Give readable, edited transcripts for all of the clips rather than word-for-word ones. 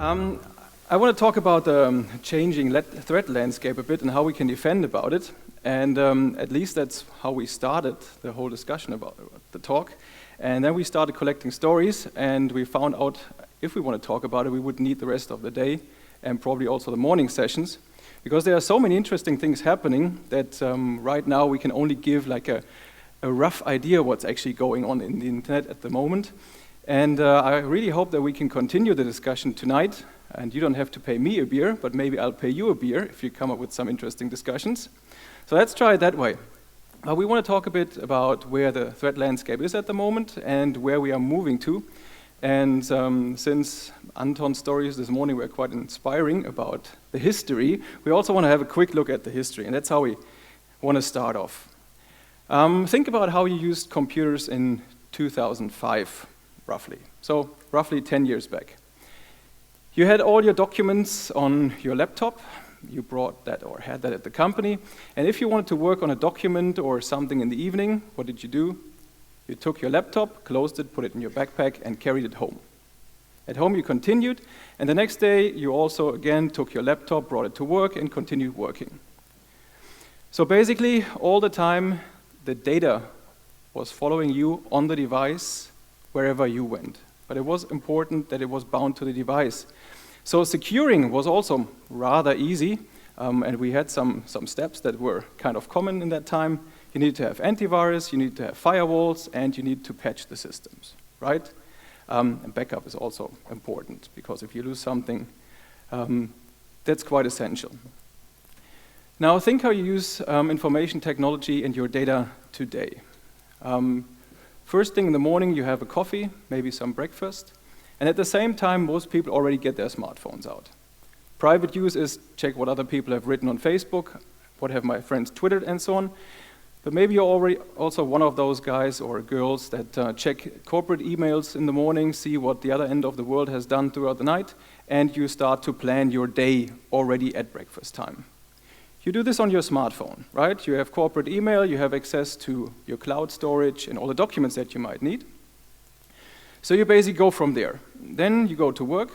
I want to talk about the changing threat landscape a bit and how we can defend about it. And at least that's how we started the whole discussion about the talk. And then we started collecting stories, and we found out if we want to talk about it, we would need the rest of the day and probably also the morning sessions, because there are so many interesting things happening that right now we can only give like a rough idea what's actually going on in the internet at the moment. And I really hope that we can continue the discussion tonight, and you don't have to pay me a beer, but maybe I'll pay you a beer if you come up with some interesting discussions. So let's try it that way. We want to talk a bit about where the threat landscape is at the moment and where we are moving to. And since Anton's stories this morning were quite inspiring about the history, we also want to have a quick look at the history, and that's how we want to start off. Think about how you used computers in 2005, roughly. So roughly 10 years back. You had all your documents on your laptop. You brought that or had that at the company. And if you wanted to work on a document or something in the evening, what did you do? You took your laptop, closed it, put it in your backpack, and carried it home. At home you continued, and the next day you also again took your laptop, brought it to work, and continued working. So basically, all the time, the data was following you on the device wherever you went. But it was important that it was bound to the device. So securing was also rather easy, and we had some steps that were kind of common in that time. You need to have antivirus, you need to have firewalls, and you need to patch the systems, right? And backup is also important, because if you lose something, that's quite essential. Now think how you use information technology and your data today. First thing in the morning, you have a coffee, maybe some breakfast. And at the same time, most people already get their smartphones out. Private use is check what other people have written on Facebook, what have my friends twittered, and so on. But maybe you're already also one of those guys or girls that check corporate emails in the morning, see what the other end of the world has done throughout the night, and you start to plan your day already at breakfast time. You do this on your smartphone, right? You have corporate email, you have access to your cloud storage and all the documents that you might need. So you basically go from there. Then you go to work.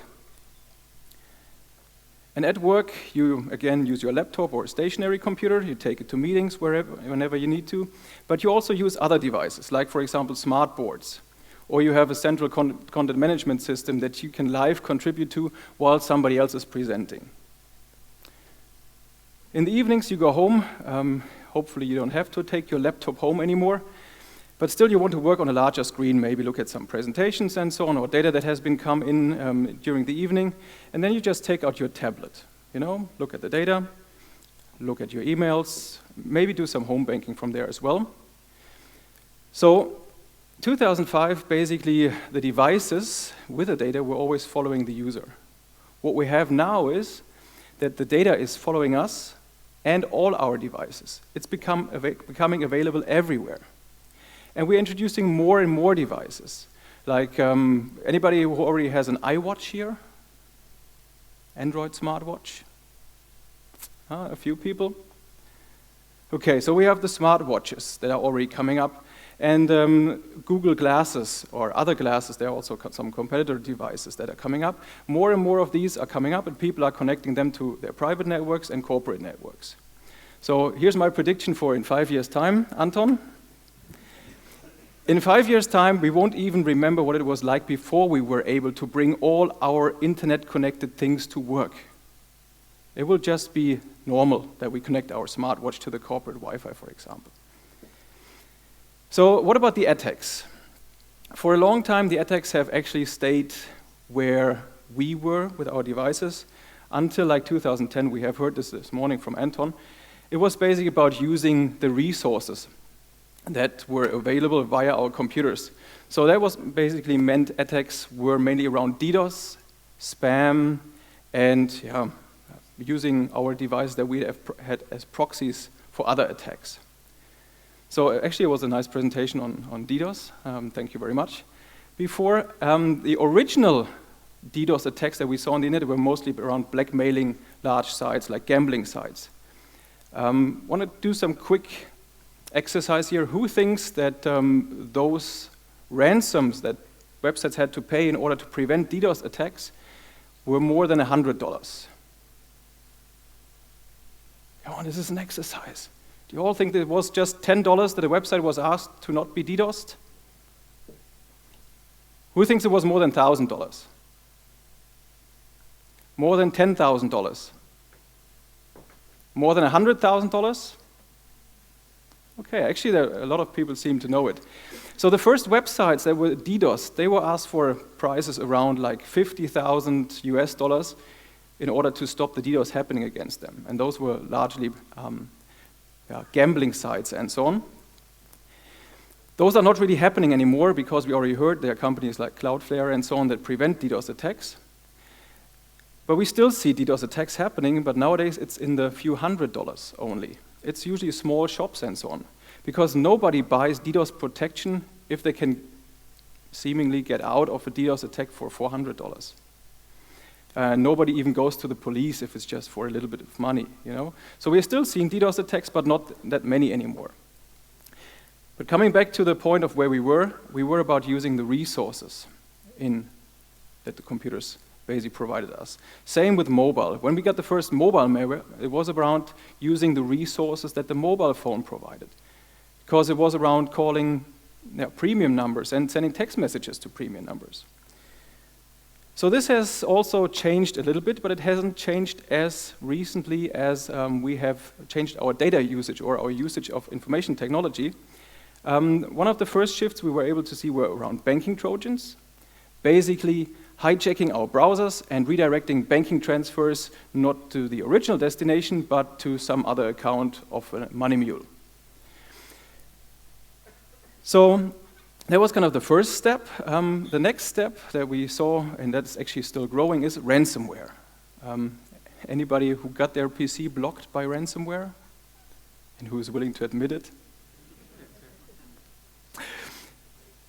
And at work, you again use your laptop or a stationary computer. You take it to meetings whenever you need to. But you also use other devices, like for example, smart boards. Or you have a central content management system that you can live contribute to while somebody else is presenting. In the evenings, you go home. Hopefully you don't have to take your laptop home anymore. But still, you want to work on a larger screen, maybe look at some presentations and so on, or data that has been come in during the evening. And then you just take out your tablet, look at the data, look at your emails, maybe do some home banking from there as well. So 2005, basically, the devices with the data were always following the user. What we have now is that the data is following us and all our devices. It's becoming available everywhere. And we're introducing more and more devices. Like anybody who already has an iWatch here? Android smartwatch? A few people? Okay, so we have the smartwatches that are already coming up. And Google Glasses or other glasses, there are also some competitor devices that are coming up. More and more of these are coming up, and people are connecting them to their private networks and corporate networks. So here's my prediction for in 5 years' time, Anton. In 5 years' time, we won't even remember what it was like before we were able to bring all our internet-connected things to work. It will just be normal that we connect our smartwatch to the corporate Wi-Fi, for example. So what about the attacks? For a long time, the attacks have actually stayed where we were with our devices until like 2010. We have heard this morning from Anton. It was basically about using the resources that were available via our computers. So that was basically meant attacks were mainly around DDoS, spam, and using our device that we have had as proxies for other attacks. So actually it was a nice presentation on DDoS. Thank you very much. Before, the original DDoS attacks that we saw on the internet were mostly around blackmailing large sites like gambling sites. Want to do some quick exercise here. Who thinks that those ransoms that websites had to pay in order to prevent DDoS attacks were more than $100. Oh, this is an exercise. Do you all think that it was just $10 that a website was asked to not be DDoSed? Who thinks it was more than $1,000? More than $10,000? More than $100,000? Okay, actually a lot of people seem to know it. So the first websites that were DDoS, they were asked for prices around like $50,000 US in order to stop the DDoS happening against them. And those were largely gambling sites and so on. Those are not really happening anymore because we already heard there are companies like Cloudflare and so on that prevent DDoS attacks. But we still see DDoS attacks happening, but nowadays it's in the few $100 only. It's usually small shops and so on, because nobody buys DDoS protection if they can seemingly get out of a DDoS attack for $400. Nobody even goes to the police if it's just for a little bit of money, you know? So we're still seeing DDoS attacks, but not that many anymore. But coming back to the point of where we were about using the resources that the computers basically provided us. Same with mobile. When we got the first mobile malware, it was around using the resources that the mobile phone provided, because it was around calling premium numbers and sending text messages to premium numbers. So this has also changed a little bit, but it hasn't changed as recently as we have changed our data usage or our usage of information technology. One of the first shifts we were able to see were around banking Trojans, basically hijacking our browsers and redirecting banking transfers not to the original destination, but to some other account of a money mule. So that was kind of the first step. The next step that we saw, and that's actually still growing, is ransomware. Anybody who got their PC blocked by ransomware and who is willing to admit it?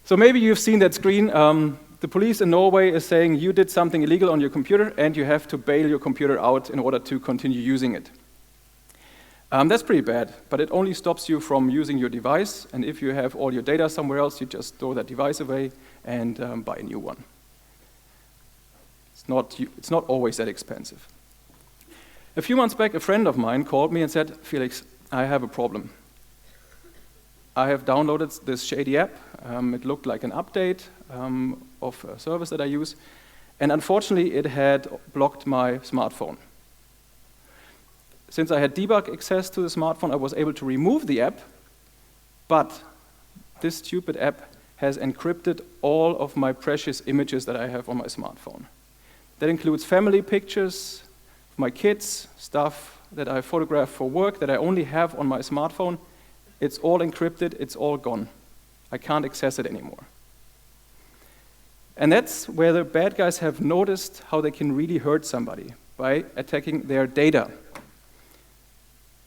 So maybe you've seen that screen. The police in Norway is saying you did something illegal on your computer and you have to bail your computer out in order to continue using it. That's pretty bad, but it only stops you from using your device, and if you have all your data somewhere else, you just throw that device away and buy a new one. It's not always that expensive. A few months back, a friend of mine called me and said, Felix, I have a problem. I have downloaded this shady app. It looked like an update of a service that I use, and unfortunately it had blocked my smartphone. Since I had debug access to the smartphone, I was able to remove the app, but this stupid app has encrypted all of my precious images that I have on my smartphone. That includes family pictures, my kids, stuff that I photographed for work that I only have on my smartphone. It's all encrypted, it's all gone. I can't access it anymore. And that's where the bad guys have noticed how they can really hurt somebody, by attacking their data.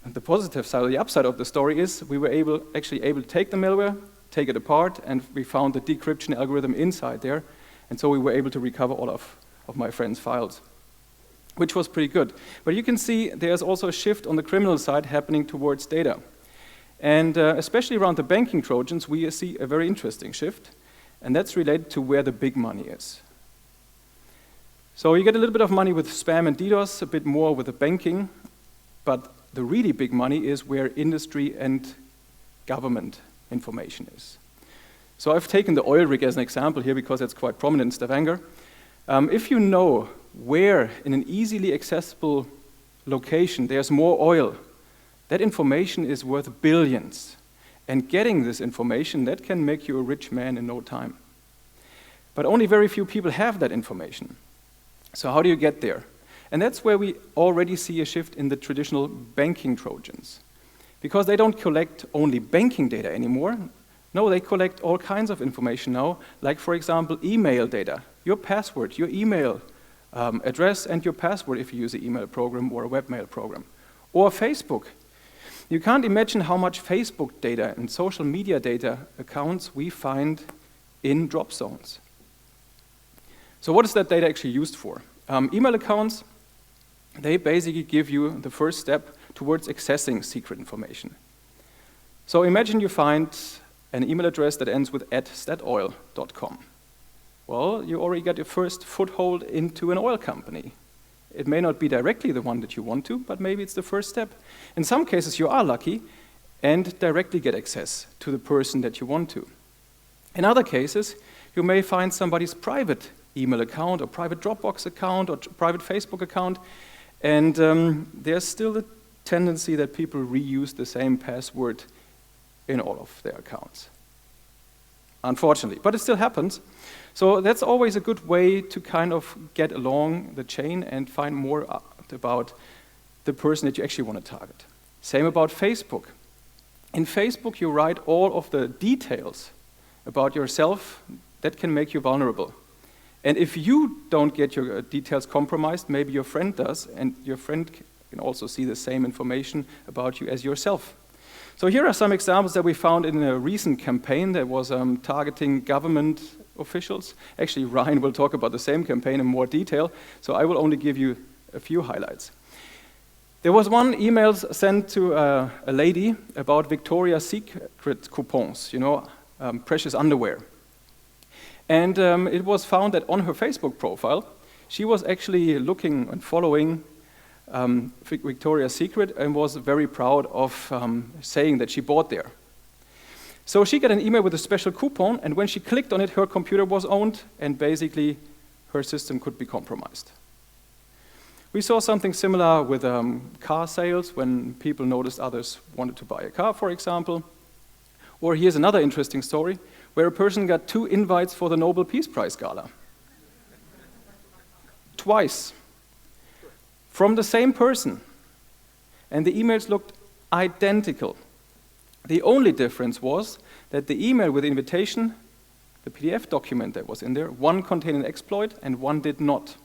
And the positive side, or the upside of the story is we were actually able to take the malware, take it apart, and we found the decryption algorithm inside there, and so we were able to recover all of my friend's files, which was pretty good. But you can see there's also a shift on the criminal side happening towards data. And especially around the banking Trojans, we see a very interesting shift, and that's related to where the big money is. So you get a little bit of money with spam and DDoS, a bit more with the banking, but the really big money is where industry and government information is. So I've taken the oil rig as an example here because it's quite prominent in Stavanger. If you know where in an easily accessible location there's more oil, that information is worth billions. And getting this information, that can make you a rich man in no time. But only very few people have that information. So how do you get there? And that's where we already see a shift in the traditional banking Trojans. Because they don't collect only banking data anymore. No, they collect all kinds of information now, like, for example, email data. Your password, your email address, and your password if you use an email program or a webmail program. Or Facebook. You can't imagine how much Facebook data and social media data accounts we find in drop zones. So what is that data actually used for? Email accounts, they basically give you the first step towards accessing secret information. So imagine you find an email address that ends with @statoil.com. well, you already got your first foothold into an oil company. It may not be directly the one that you want to, but maybe it's the first step. In some cases, you are lucky and directly get access to the person that you want to. In other cases, you may find somebody's private email account or private Dropbox account or private Facebook account, and there's still a tendency that people reuse the same password in all of their accounts. Unfortunately, but it still happens. So that's always a good way to kind of get along the chain and find more out about the person that you actually want to target. Same about Facebook. In Facebook, you write all of the details about yourself that can make you vulnerable. And if you don't get your details compromised, maybe your friend does, and your friend can also see the same information about you as yourself. So here are some examples that we found in a recent campaign that was targeting government officials. Actually, Ryan will talk about the same campaign in more detail, so I will only give you a few highlights. There was one email sent to a lady about Victoria's Secret coupons, precious underwear. And it was found that on her Facebook profile, she was actually looking and following Victoria's Secret and was very proud of saying that she bought there. So she got an email with a special coupon, and when she clicked on it, her computer was owned, and basically her system could be compromised. We saw something similar with car sales when people noticed others wanted to buy a car, for example. Or here's another interesting story where a person got 2 invites for the Nobel Peace Prize Gala. Twice. From the same person. And the emails looked identical. The only difference was that the email with the invitation, the PDF document that was in there, one contained an exploit and one did not.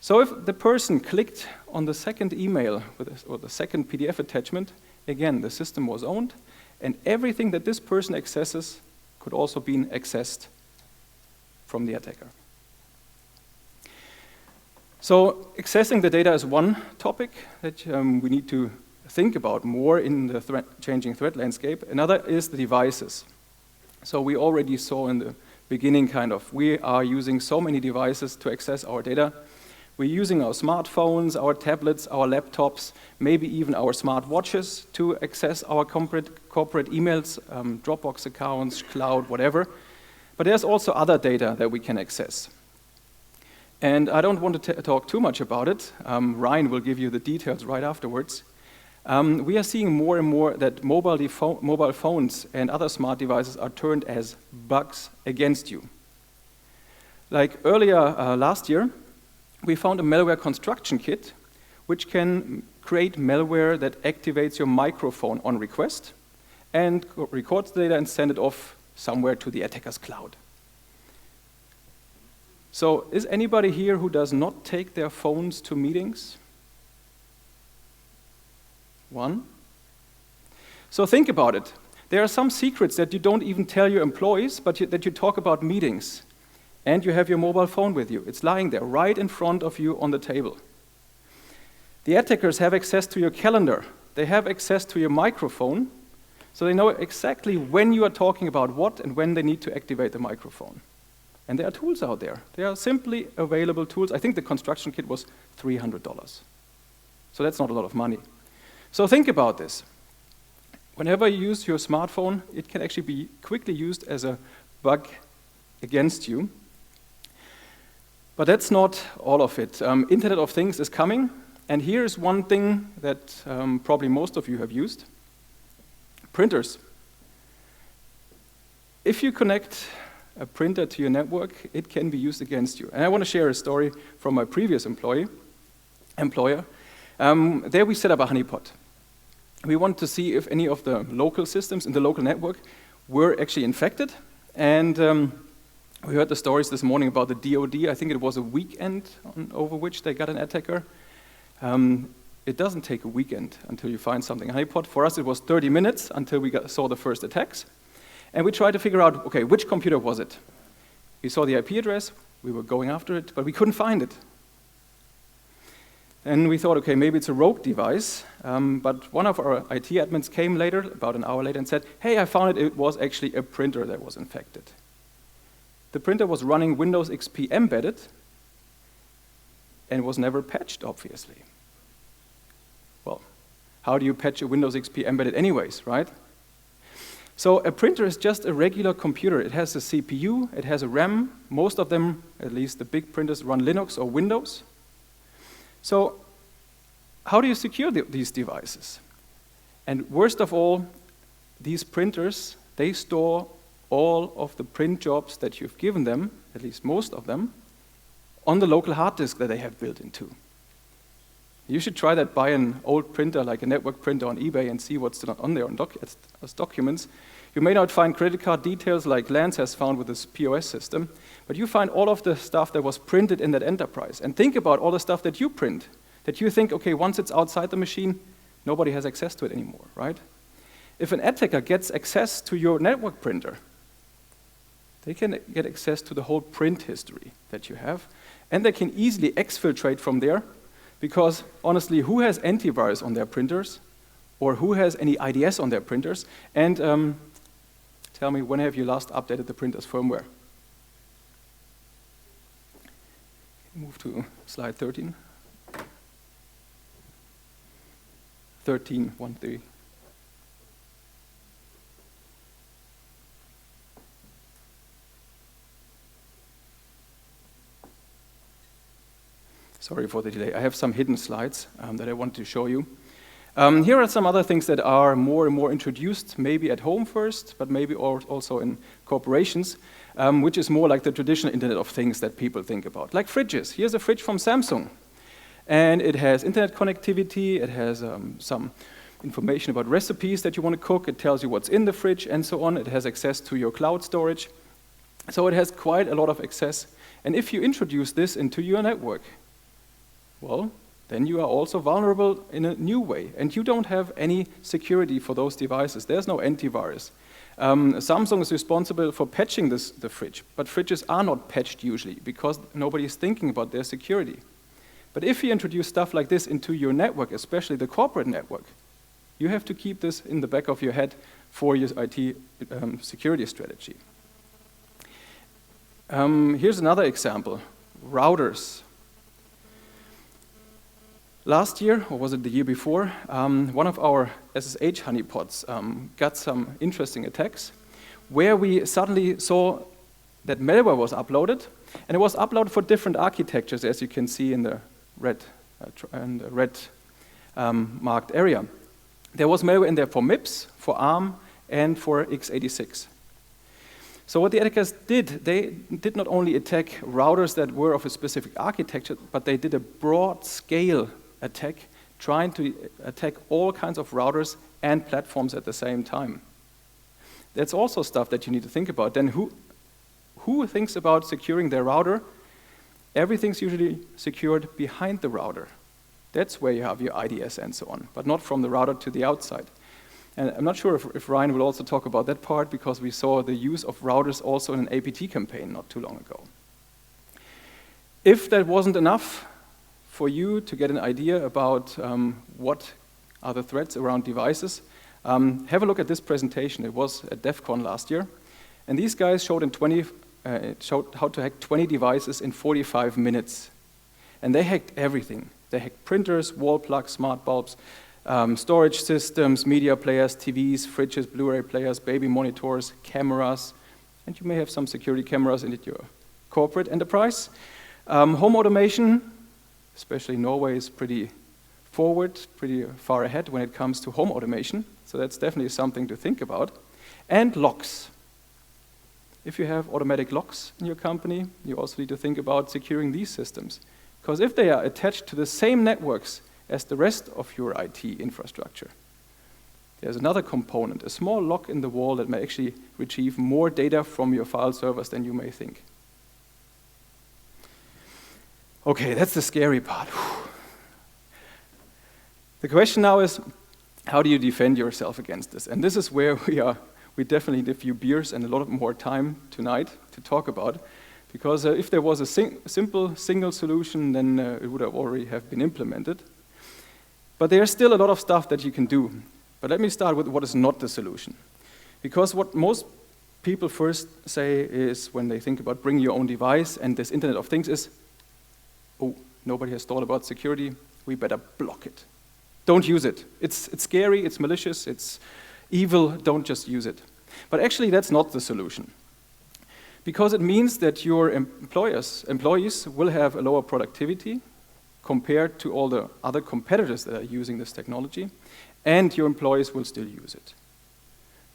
So if the person clicked on the second email or the second PDF attachment, again, the system was owned, and everything that this person accesses could also be accessed from the attacker. So accessing the data is one topic that we need to think about more in the changing threat landscape. Another is the devices. So we already saw in the beginning we are using so many devices to access our data. We're using our smartphones, our tablets, our laptops, maybe even our smart watches to access our corporate emails, Dropbox accounts, cloud, whatever. But there's also other data that we can access. And I don't want to talk too much about it. Ryan will give you the details right afterwards. We are seeing more and more that mobile phones and other smart devices are turned as bugs against you. Like earlier last year, we found a malware construction kit which can create malware that activates your microphone on request and records the data and send it off somewhere to the attacker's cloud. So is anybody here who does not take their phones to meetings? One. So think about it. There are some secrets that you don't even tell your employees, but that you talk about meetings. And you have your mobile phone with you. It's lying there right in front of you on the table. The attackers have access to your calendar. They have access to your microphone, so they know exactly when you are talking about what and when they need to activate the microphone. And there are tools out there. There are simply available tools. I think the construction kit was $300. So that's not a lot of money. So think about this. Whenever you use your smartphone, it can actually be quickly used as a bug against you. But that's not all of it. Internet of Things is coming, and here is one thing that probably most of you have used. Printers. If you connect a printer to your network, it can be used against you. And I want to share a story from my previous employer. There we set up a honeypot. We wanted to see if any of the local systems in the local network were actually infected, and we heard the stories this morning about the DoD. I think it was a weekend over which they got an attacker. It doesn't take a weekend until you find something. Honeypot, for us, it was 30 minutes until we saw the first attacks. And we tried to figure out, okay, which computer was it? We saw the IP address, we were going after it, but we couldn't find it. And we thought, okay, maybe it's a rogue device. But one of our IT admins came later, about an hour later, and said, hey, I found it. It was actually a printer that was infected. the printer was running Windows XP embedded and was never patched, obviously. Well, how do you patch a Windows XP embedded anyways, right? So a printer is just a regular computer. It has a CPU, it has a RAM. Most of them, at least the big printers, run Linux or Windows. So how do you secure these devices? And worst of all, these printers, they store all of the print jobs that you've given them, at least most of them, on the local hard disk that they have built into. You should try that, buy an old printer, like a network printer on eBay, and see what's on there as documents. You may not find credit card details like Lance has found with this POS system, but you find all of the stuff that was printed in that enterprise. And think about all the stuff that you print, that you think, okay, once it's outside the machine, nobody has access to it anymore, right? If an attacker gets access to your network printer, they can get access to the whole print history that you have, and they can easily exfiltrate from there, because honestly, who has antivirus on their printers, or who has any IDS on their printers? And tell me, when have you last updated the printer's firmware? Move to slide 13. 13.1.3. Sorry for the delay. I have some hidden slides that I wanted to show you. Here are some other things that are more and more introduced, maybe at home first, but maybe also in corporations, which is more like the traditional Internet of Things that people think about, like fridges. Here's a fridge from Samsung, and it has internet connectivity, it has some information about recipes that you want to cook, it tells you what's in the fridge, and so on. It has access to your cloud storage. So it has quite a lot of access. And if you introduce this into your network, well, then you are also vulnerable in a new way, and you don't have any security for those devices. There's no antivirus. Samsung is responsible for patching the fridge, but fridges are not patched usually because nobody is thinking about their security. But if you introduce stuff like this into your network, especially the corporate network, you have to keep this in the back of your head for your IT security strategy. Here's another example, routers. Last year, or was it the year before, one of our SSH honeypots got some interesting attacks where we suddenly saw that malware was uploaded, and it was uploaded for different architectures, as you can see in the red marked area. There was malware in there for MIPS, for ARM, and for x86. So what the attackers did, they did not only attack routers that were of a specific architecture, but they did a broad scale attack, trying to attack all kinds of routers and platforms at the same time. That's also stuff that you need to think about. Then who thinks about securing their router? Everything's usually secured behind the router. That's where you have your IDS and so on, but not from the router to the outside. And I'm not sure if Ryan will also talk about that part, because we saw the use of routers also in an APT campaign not too long ago. If that wasn't enough for you to get an idea about what are the threats around devices, have a look at this presentation. It was at DEF CON last year. And these guys showed how to hack 20 devices in 45 minutes. And they hacked everything. They hacked printers, wall plugs, smart bulbs, storage systems, media players, TVs, fridges, Blu-ray players, baby monitors, cameras, and you may have some security cameras in your corporate enterprise. Home automation, especially Norway, is pretty forward, pretty far ahead when it comes to home automation, so that's definitely something to think about. And locks. If you have automatic locks in your company, you also need to think about securing these systems, because if they are attached to the same networks as the rest of your IT infrastructure, there's another component, a small lock in the wall that may actually retrieve more data from your file servers than you may think. Okay, that's the scary part. The question now is, how do you defend yourself against this? And this is where we definitely need a few beers and a lot more time tonight to talk about, because if there was a simple single solution, then it would have already have been implemented. But there's still a lot of stuff that you can do. But let me start with what is not the solution. Because what most people first say is when they think about bring your own device and this Internet of Things is, oh, nobody has thought about security, we better block it. Don't use it. It's scary, it's malicious, it's evil, don't just use it. But actually that's not the solution. Because it means that your employees will have a lower productivity compared to all the other competitors that are using this technology, and your employees will still use it.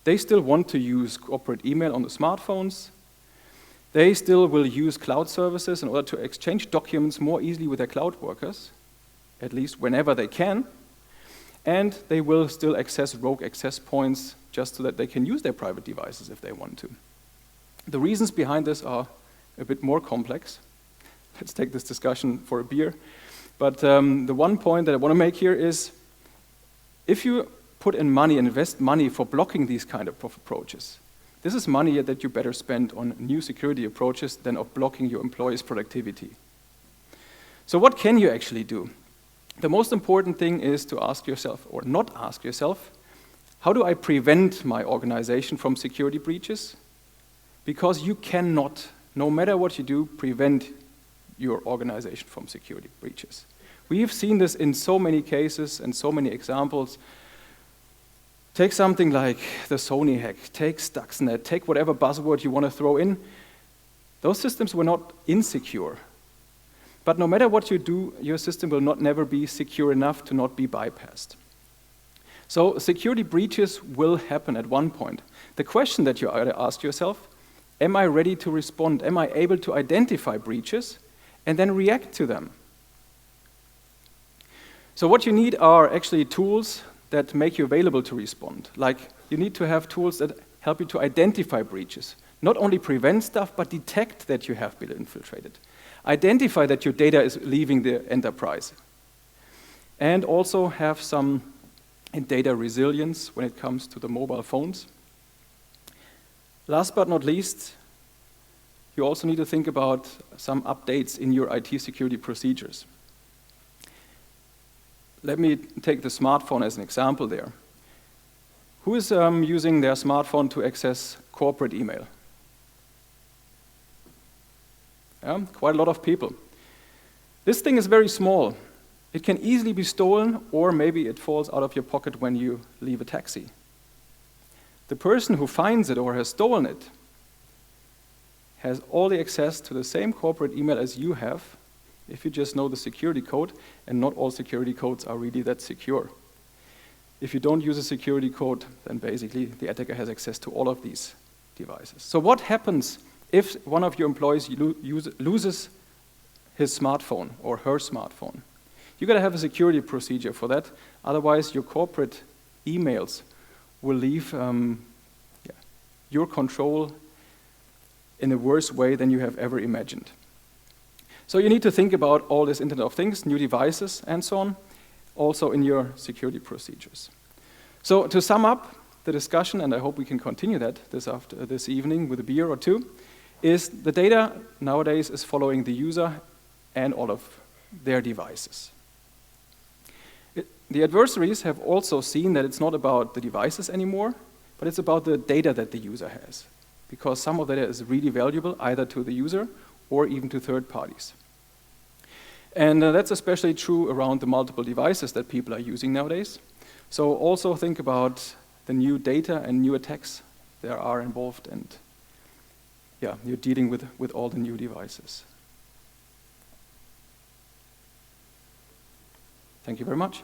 They still want to use corporate email on the smartphones. They still will use cloud services in order to exchange documents more easily with their cloud workers, at least whenever they can. And they will still access rogue access points just so that they can use their private devices if they want to. The reasons behind this are a bit more complex. Let's take this discussion for a beer. But the one point that I want to make here is, if you put in money and invest money for blocking these kind of approaches, this is money that you better spend on new security approaches than of blocking your employees' productivity. So what can you actually do? The most important thing is to ask yourself, or not ask yourself, how do I prevent my organization from security breaches? Because you cannot, no matter what you do, prevent your organization from security breaches. We have seen this in so many cases and so many examples. Take something like the Sony hack, take Stuxnet, take whatever buzzword you want to throw in. Those systems were not insecure. But no matter what you do, your system will never be secure enough to not be bypassed. So security breaches will happen at one point. The question that you either ask yourself, am I ready to respond? Am I able to identify breaches and then react to them? So what you need are actually tools that make you available to respond. Like, you need to have tools that help you to identify breaches. Not only prevent stuff, but detect that you have been infiltrated. Identify that your data is leaving the enterprise. And also have some data resilience when it comes to the mobile phones. Last but not least, you also need to think about some updates in your IT security procedures. Let me take the smartphone as an example there. Who is using their smartphone to access corporate email? Yeah, quite a lot of people. This thing is very small. It can easily be stolen, or maybe it falls out of your pocket when you leave a taxi. The person who finds it or has stolen it has all the access to the same corporate email as you have, if you just know the security code, and not all security codes are really that secure. If you don't use a security code, then basically the attacker has access to all of these devices. So what happens if one of your employees loses his smartphone or her smartphone? You got to have a security procedure for that, otherwise your corporate emails will leave your control in a worse way than you have ever imagined. So you need to think about all this Internet of Things, new devices, and so on, also in your security procedures. So to sum up the discussion, and I hope we can continue that this evening with a beer or two, is the data nowadays is following the user and all of their devices. The adversaries have also seen that it's not about the devices anymore, but it's about the data that the user has, because some of that is really valuable either to the user or even to third parties. And that's especially true around the multiple devices that people are using nowadays. So also think about the new data and new attacks that are involved, and yeah, you're dealing with all the new devices. Thank you very much.